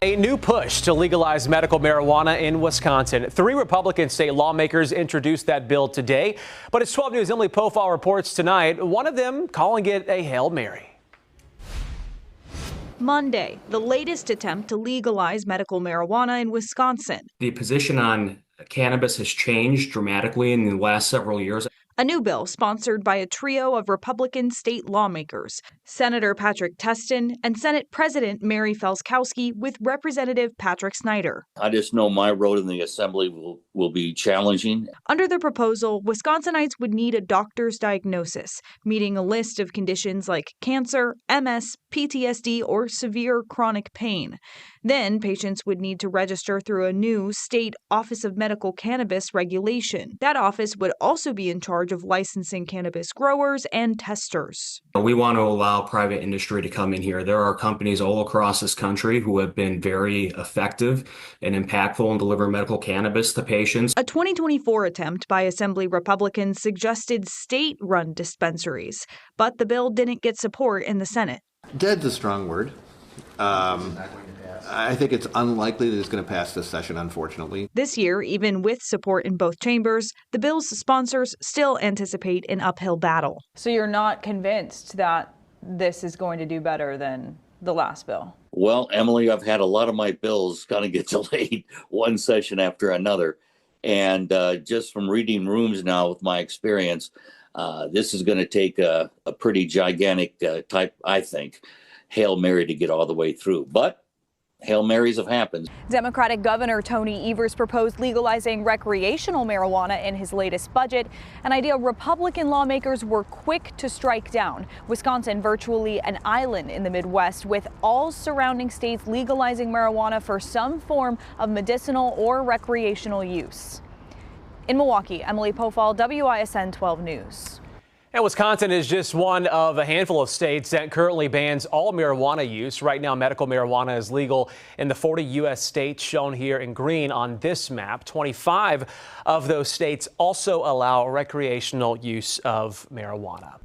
A new push to legalize medical marijuana in Wisconsin. 3 Republican state lawmakers introduced that bill today. But as 12 News' Emily Pofall reports tonight, one of them calling it a Hail Mary. Monday, the latest attempt to legalize medical marijuana in Wisconsin. The position on cannabis has changed dramatically in the last several years. A new bill sponsored by a trio of Republican state lawmakers, Senator Patrick Testin and Senate President Mary Felskowski with Representative Patrick Snyder. I just know my road in the assembly will be challenging. Under the proposal, Wisconsinites would need a doctor's diagnosis, meeting a list of conditions like cancer, MS, PTSD, or severe chronic pain. Then patients would need to register through a new state Office of Medical Cannabis regulation. That office would also be in charge of licensing cannabis growers and testers. We want to allow private industry to come in here. There are companies all across this country who have been very effective and impactful in delivering medical cannabis to patients. A 2024 attempt by Assembly Republicans suggested state-run dispensaries, but the bill didn't get support in the Senate. Dead's a strong word. I think it's unlikely that it's going to pass this session, unfortunately. This year, even with support in both chambers, the bill's sponsors still anticipate an uphill battle. So you're not convinced that this is going to do better than the last bill? Well, Emily, I've had a lot of my bills kind of get delayed one session after another. And just from reading rooms now with my experience, this is going to take a pretty gigantic type, I think, Hail Mary to get all the way through. But Hail Marys have happened. Democratic Governor Tony Evers proposed legalizing recreational marijuana in his latest budget, an idea Republican lawmakers were quick to strike down. Wisconsin, virtually an island in the Midwest, with all surrounding states legalizing marijuana for some form of medicinal or recreational use. In Milwaukee, Emily Pofall, WISN 12 News. And Wisconsin is just one of a handful of states that currently bans all marijuana use. Right now, medical marijuana is legal in the 40 U.S. states shown here in green on this map. 25 of those states also allow recreational use of marijuana.